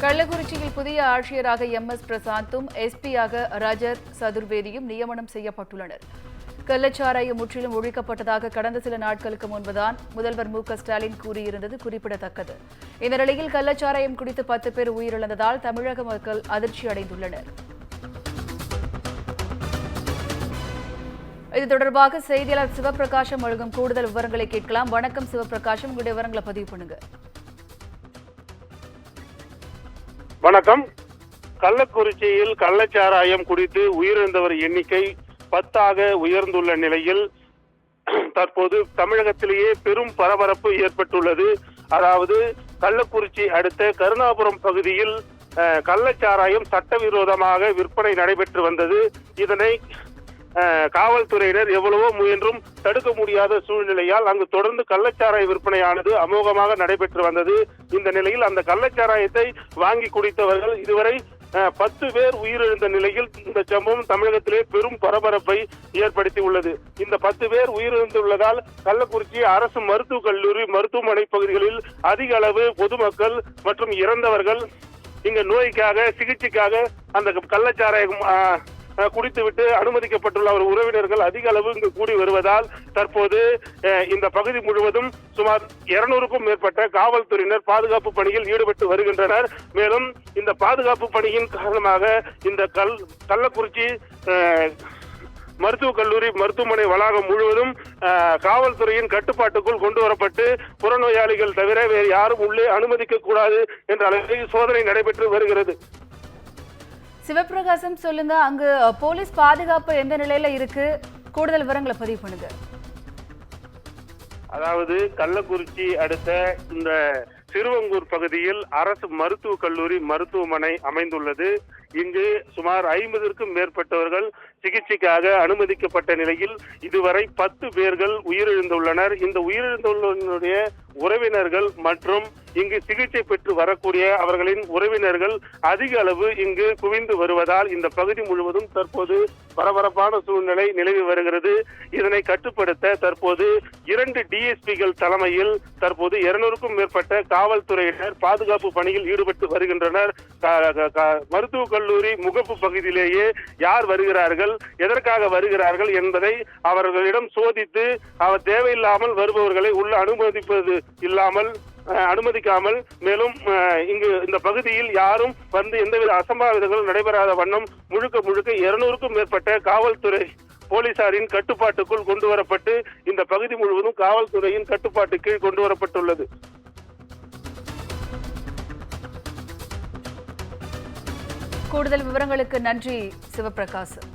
கள்ளக்குறிச்சியில் புதிய ஆட்சியராக எம்.எஸ். பிரசாந்தும் எஸ்பியாக ரஜத் சதுர்வேதியும் நியமனம் செய்யப்பட்டுள்ளனர். கள்ளச்சாராயம் முற்றிலும் ஒழிக்கப்பட்டதாக கடந்த சில நாட்களுக்கு முன்புதான் முதல்வர் மு.க.ஸ்டாலின் கூறியிருந்தது குறிப்பிடத்தக்கது. இந்த நிலையில் கள்ளச்சாராயம் குடித்து 10 பேர் உயிரிழந்ததால் தமிழக மக்கள் அதிர்ச்சி அடைந்துள்ளனர். இது தொடர்பாக செய்தியாளர் சிவபிரகாசம் வழங்கும் கூடுதல் விவரங்களை கேட்கலாம். வணக்கம் சிவபிரகாசம், உங்களுடைய விவரங்களை பதிவு பண்ணுங்க. வணக்கம். கள்ளக்குறிச்சியில் கள்ளச்சாராயம் குடித்து உயிரிழந்தவர் எண்ணிக்கை 10ஆக உயர்ந்துள்ள நிலையில் தற்போது தமிழகத்திலேயே பெரும் பரபரப்பு ஏற்பட்டுள்ளது. அதாவது கள்ளக்குறிச்சி அடுத்த கருணாபுரம் பகுதியில் கள்ளச்சாராயம் சட்டவிரோதமாக விற்பனை நடைபெற்று வந்தது. இதனை காவல்துறையினர் எவ்வளவோ முயன்றும் தடுக்க முடியாத சூழ்நிலையால் அங்கு தொடர்ந்து கள்ளச்சாராய விற்பனையானது அமோகமாக நடைபெற்று வந்தது. இந்த நிலையில் அந்த கள்ளச்சாராயத்தை வாங்கி குடித்தவர்கள் இதுவரை 10 பேர் உயிரிழந்த நிலையில் இந்த சம்பவம் தமிழகத்திலே பெரும் பரபரப்பை ஏற்படுத்தி உள்ளது. இந்த 10 பேர் உயிரிழந்துள்ளதால் கள்ளக்குறிச்சி அரசு மருத்துவக் கல்லூரி மருத்துவமனை பகுதிகளில் அதிக அளவு பொதுமக்கள் மற்றும் இறந்தவர்கள் இங்கு நோய்க்காக சிகிச்சைக்காக அந்த கள்ளச்சாராயம் குடித்துவிட்டு அனுமதிக்கப்பட்டுள்ள அவர் உறவினர்கள் அதிக அளவு இங்கு கூடி வருவதால் தற்போது இந்த பகுதி முழுவதும் சுமார் 200க்கும் மேற்பட்ட காவல்துறையினர் பாதுகாப்பு பணியில் ஈடுபட்டு வருகின்றனர். மேலும் இந்த பாதுகாப்பு பணியின் காரணமாக இந்த கள்ளக்குறிச்சி மருத்துவக் கல்லூரி மருத்துவமனை வளாகம் முழுவதும் காவல்துறையின் கட்டுப்பாட்டுக்குள் கொண்டு வரப்பட்டு புறநோயாளிகள் தவிர வேறு யாரும் உள்ளே அனுமதிக்க கூடாது என்ற அளவில் சோதனை நடைபெற்று வருகிறது. சிவபிரகாசம், சொல்லுங்க, அங்கு போலீஸ் பாதுகாப்பு எந்த நிலையில இருக்கு? கூடுதல் விவரங்களை பதிவு பண்ணுங்க. அதாவது கள்ளக்குறிச்சி அடுத்த இந்த சிறுவங்கூர் பகுதியில் அரசு மருத்துவக் கல்லூரி மருத்துவமனை அமைந்துள்ளது. இங்கு சுமார் 50க்கும் மேற்பட்டவர்கள் சிகிச்சைக்காக அனுமதிக்கப்பட்ட நிலையில் இதுவரை 10 பேர்கள் உயிரிழந்துள்ளனர். இந்த உயிரிழந்துள்ளவர்களுடைய உறவினர்கள் மற்றும் இங்கு சிகிச்சை பெற்று வரக்கூடிய அவர்களின் உறவினர்கள் அதிக அளவு இங்கு குவிந்து வருவதால் இந்த பகுதி முழுவதும் தற்போது பரபரப்பான சூழ்நிலை நிலவி வருகிறது. இதனை கட்டுப்படுத்த தற்போது 2 டிஎஸ்பிகள் தலைமையில் தற்போது 200க்கும் மேற்பட்ட காவல்துறையினர் பாதுகாப்பு பணியில் ஈடுபட்டு வருகின்றனர். மருத்துவக் கல்லூரி முகப்பு பகுதியிலேயே யார் வருகிறார்கள், எதற்காக வருகிறார்கள் என்பதை அவர்களிடம் சோதித்து அவர் தேவையில்லாமல் வருபவர்களை உள்ள அனுமதிக்காமல் மேலும் இங்கு இந்த பகுதியில் யாரும் வந்து எந்தவித அசம்பாவிதங்களும் நடைபெறாத வண்ணம் முழுக்க 200க்கும் மேற்பட்ட காவல்துறை போலீசாரின் கட்டுப்பாட்டுக்குள் கொண்டு வரப்பட்டு இந்த பகுதி முழுவதும் காவல்துறையின் கட்டுப்பாட்டுக்கு கொண்டு வரப்பட்டுள்ளது. கூடுதல் விவரங்களுக்கு நன்றி சிவபிரகாசம்.